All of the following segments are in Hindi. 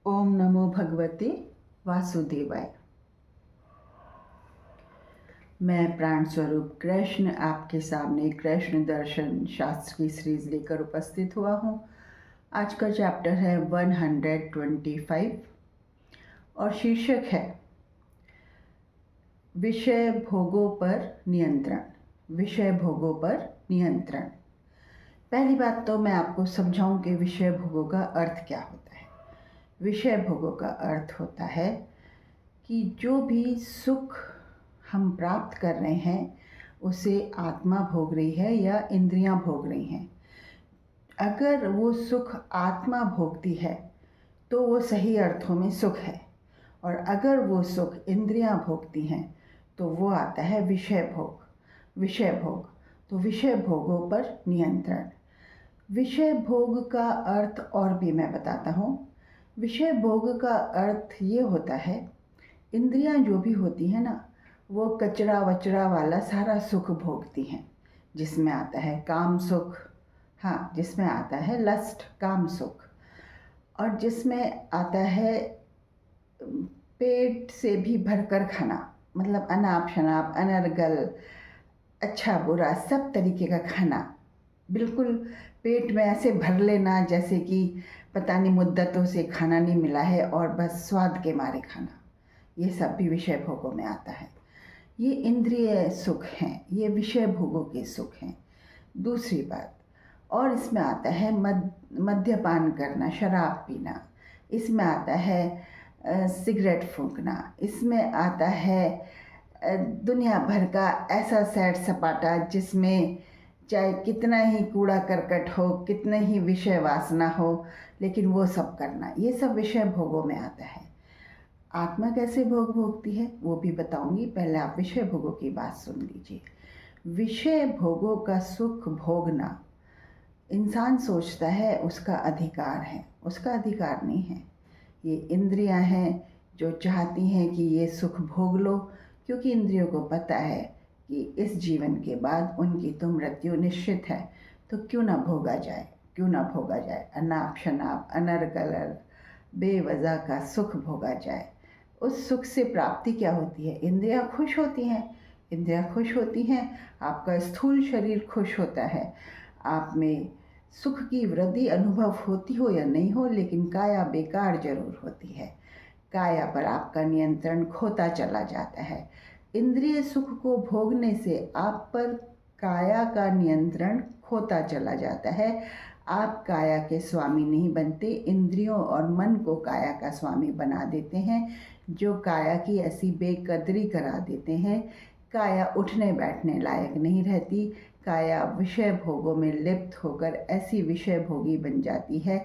ओम नमो भगवते वासुदेवाय। मैं प्राण स्वरूप कृष्ण आपके सामने कृष्ण दर्शन शास्त्र की सीरीज लेकर उपस्थित हुआ हूँ। आज का चैप्टर है 125 और शीर्षक है विषय भोगों पर नियंत्रण। विषय भोगों पर नियंत्रण। पहली बात तो मैं आपको समझाऊं कि विषय भोगों का अर्थ क्या होता है। विषय भोगों का अर्थ होता है कि जो भी सुख हम प्राप्त कर रहे हैं उसे आत्मा भोग रही है या इंद्रियां भोग रही हैं। अगर वो सुख आत्मा भोगती है तो वो सही अर्थों में सुख है, और अगर वो सुख इंद्रियां भोगती हैं तो वो आता है विषय भोग। विषय भोग तो विषय भोगों पर नियंत्रण। विषय भोग का अर्थ और भी मैं बताता हूँ। विषय भोग का अर्थ ये होता है, इंद्रियां जो भी होती हैं ना, वो कचरा वचरा वाला सारा सुख भोगती हैं, जिसमें आता है काम सुख, हाँ जिसमें आता है लस्ट काम सुख, और जिसमें आता है पेट से भी भरकर खाना, मतलब अनाप शनाप अनर्गल अच्छा बुरा सब तरीके का खाना, बिल्कुल पेट में ऐसे भर लेना जैसे कि पता नहीं मुद्दतों से खाना नहीं मिला है और बस स्वाद के मारे खाना। ये सब भी विषय भोगों में आता है। ये इंद्रिय सुख हैं, ये विषय भोगों के सुख हैं। दूसरी बात और इसमें आता है मद्यपान करना, शराब पीना, इसमें आता है सिगरेट फूंकना, इसमें आता है दुनिया भर का ऐसा सैर सपाटा जिसमें चाहे कितना ही कूड़ा करकट हो, कितने ही विषय वासना हो, लेकिन वो सब करना, ये सब विषय भोगों में आता है। आत्मा कैसे भोग भोगती है वो भी बताऊंगी, पहले आप विषय भोगों की बात सुन लीजिए। विषय भोगों का सुख भोगना इंसान सोचता है उसका अधिकार है, उसका अधिकार नहीं है। ये इंद्रियां हैं जो चाहती हैं कि ये सुख भोग लो, क्योंकि इंद्रियों को पता है कि इस जीवन के बाद उनकी तो मृत्यु निश्चित है, तो क्यों ना भोगा जाए, क्यों ना भोगा जाए, अनाप शनाप अनर्गल बेवजह का सुख भोगा जाए। उस सुख से प्राप्ति क्या होती है, इंद्रियां खुश होती हैं, इंद्रियां खुश होती हैं, आपका स्थूल शरीर खुश होता है, आप में सुख की वृद्धि अनुभव होती हो या नहीं हो, लेकिन काया बेकार जरूर होती है। काया पर आपका नियंत्रण खोता चला जाता है। इंद्रिय सुख को भोगने से आप पर काया का नियंत्रण खोता चला जाता है। आप काया के स्वामी नहीं बनते, इंद्रियों और मन को काया का स्वामी बना देते हैं, जो काया की ऐसी बेकदरी करा देते हैं। काया उठने बैठने लायक नहीं रहती, काया विषय भोगों में लिप्त होकर ऐसी विषय भोगी बन जाती है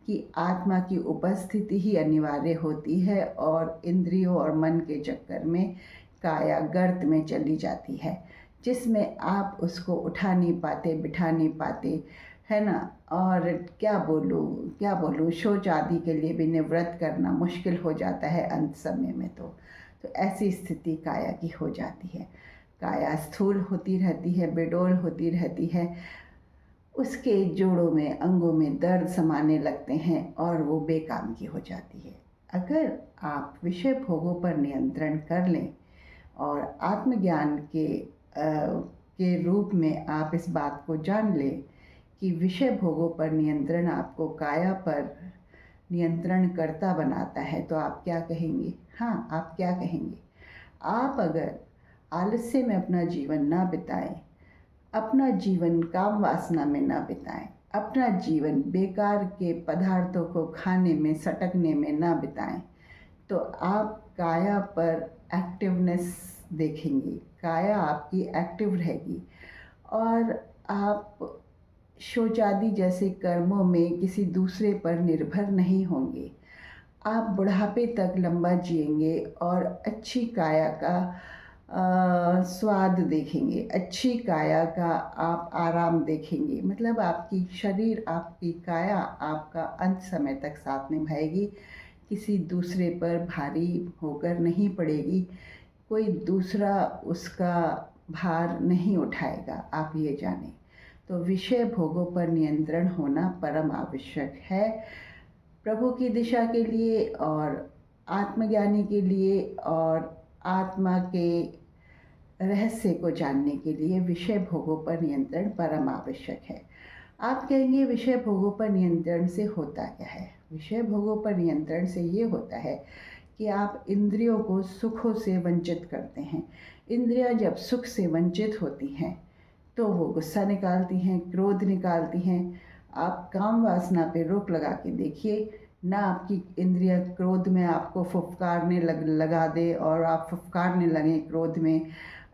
कि आत्मा की उपस्थिति ही अनिवार्य होती है, और इंद्रियों और मन के चक्कर में काया गर्त में चली जाती है, जिसमें आप उसको उठा नहीं पाते, बिठा नहीं पाते, है ना। और क्या बोलूँ, शौच आदि के लिए भी निवृत्त करना मुश्किल हो जाता है अंत समय में। तो ऐसी स्थिति काया की हो जाती है। काया स्थूल होती रहती है, बेडौल होती रहती है, उसके जोड़ों में अंगों में दर्द समाने लगते हैं और वो बेकाम की हो जाती है। अगर आप विषय भोगों पर नियंत्रण कर लें और आत्मज्ञान के रूप में आप इस बात को जान लें कि विषय भोगों पर नियंत्रण आपको काया पर नियंत्रण करता बनाता है, तो आप क्या कहेंगे? हाँ, आप क्या कहेंगे? आप अगर आलस्य में अपना जीवन ना बिताएं, अपना जीवन काम वासना में ना बिताएं, अपना जीवन बेकार के पदार्थों को खाने में सटकने में ना बिताएं, तो आप काया पर एक्टिवनेस देखेंगे, काया आपकी एक्टिव रहेगी, और आप शौचादि जैसे कर्मों में किसी दूसरे पर निर्भर नहीं होंगे। आप बुढ़ापे तक लंबा जिएंगे और अच्छी काया का स्वाद देखेंगे, अच्छी काया का आप आराम देखेंगे। मतलब आपकी शरीर, आपकी काया आपका अंत समय तक साथ निभाएगी, किसी दूसरे पर भारी होकर नहीं पड़ेगी, कोई दूसरा उसका भार नहीं उठाएगा, आप ये जानें। तो विषय भोगों पर नियंत्रण होना परम आवश्यक है। प्रभु की दिशा के लिए और आत्मज्ञानी के लिए और आत्मा के रहस्य को जानने के लिए विषय भोगों पर नियंत्रण परम आवश्यक है। आप कहेंगे विषय भोगों पर नियंत्रण से होता क्या है? विषय भोगों पर नियंत्रण से ये होता है कि आप इंद्रियों को सुखों से वंचित करते हैं। इंद्रियां जब सुख से वंचित होती हैं तो वो गुस्सा निकालती हैं, क्रोध निकालती हैं। आप काम वासना पे रोक लगा के देखिए, ना आपकी इंद्रियां क्रोध में आपको फुफकारने लगा दे और आप फुफकारने लगें क्रोध में,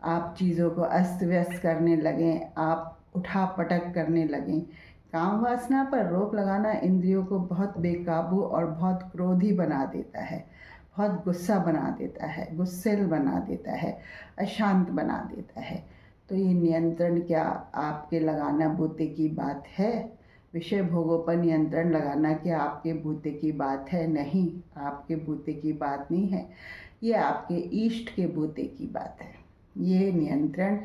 आप चीज़ों को अस्त व्यस्त करने लगें, आप उठा पटक करने लगें। काम वासना पर रोक लगाना इंद्रियों को बहुत बेकाबू और बहुत क्रोधी बना देता है, बहुत गुस्सा बना देता है, गुस्सेल बना देता है, अशांत बना देता है। तो ये नियंत्रण क्या आपके लगाना बूते की बात है? विषय भोगों पर नियंत्रण लगाना क्या आपके बूते की बात है? नहीं, आपके बूते की बात नहीं है, ये आपके इष्ट के बूते की बात है। ये नियंत्रण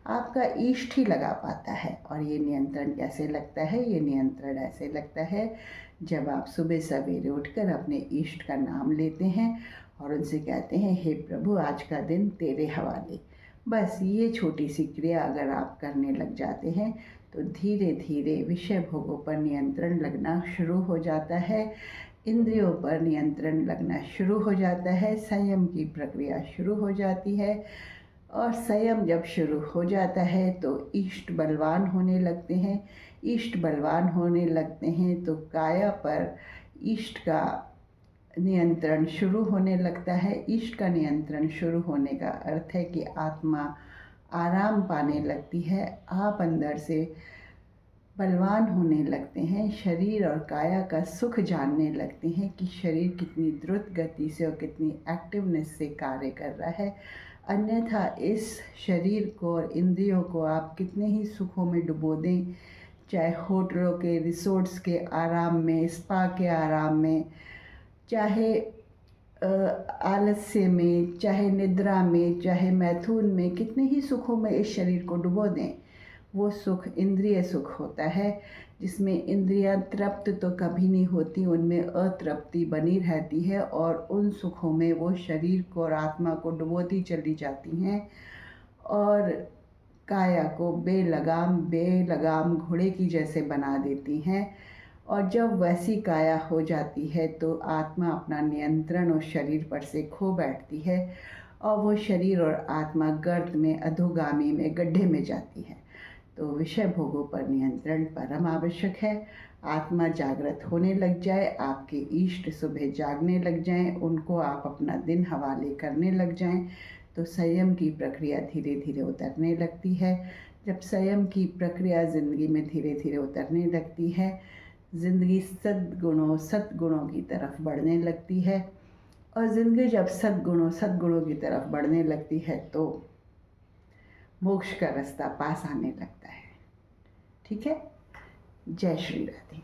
आपका इष्ट ही लगा पाता है। और ये नियंत्रण कैसे लगता है? ये नियंत्रण ऐसे लगता है जब आप सुबह सवेरे उठकर अपने इष्ट का नाम लेते हैं और उनसे कहते हैं, हे प्रभु, आज का दिन तेरे हवाले। बस ये छोटी सी क्रिया अगर आप करने लग जाते हैं तो धीरे धीरे विषय भोगों पर नियंत्रण लगना शुरू हो जाता है, इंद्रियों पर नियंत्रण लगना शुरू हो जाता है, संयम की प्रक्रिया शुरू हो जाती है। और संयम जब शुरू हो जाता है तो इष्ट बलवान होने लगते हैं। इष्ट बलवान होने लगते हैं तो काया पर इष्ट का नियंत्रण शुरू होने लगता है। इष्ट का नियंत्रण शुरू होने का अर्थ है कि आत्मा आराम पाने लगती है, आप अंदर से बलवान होने लगते हैं, शरीर और काया का सुख जानने लगते हैं कि शरीर कितनी द्रुत गति से और कितनी एक्टिवनेस से कार्य कर रहा है। अन्यथा इस शरीर को और इंद्रियों को आप कितने ही सुखों में डुबो दें, चाहे होटलों के, रिसोर्ट्स के आराम में, स्पा के आराम में, चाहे आलस्य में, चाहे निद्रा में, चाहे मैथुन में, कितने ही सुखों में इस शरीर को डुबो दें, वो सुख इंद्रिय सुख होता है जिसमें इंद्रियां तृप्त तो कभी नहीं होती, उनमें अतृप्ति बनी रहती है और उन सुखों में वो शरीर को और आत्मा को डुबोती चली जाती हैं और काया को बेलगाम घोड़े की जैसे बना देती हैं। और जब वैसी काया हो जाती है तो आत्मा अपना नियंत्रण उस शरीर पर से खो बैठती है और वो शरीर और आत्मा गर्त में, अधोगामी में, गड्ढे में जाती है। तो विषय भोगों पर नियंत्रण परम आवश्यक है। आत्मा जागृत होने लग जाए, आपके इष्ट सुबह जागने लग जाएं, उनको आप अपना दिन हवाले करने लग जाएं, तो संयम की प्रक्रिया धीरे धीरे उतरने लगती है। जब संयम की प्रक्रिया ज़िंदगी में धीरे धीरे उतरने लगती है, ज़िंदगी सद्गुणों की तरफ बढ़ने लगती है। और ज़िंदगी जब सद्गुणों की तरफ बढ़ने लगती है तो मोक्ष का रास्ता पास आने लगता है। ठीक है? जय श्री राधे।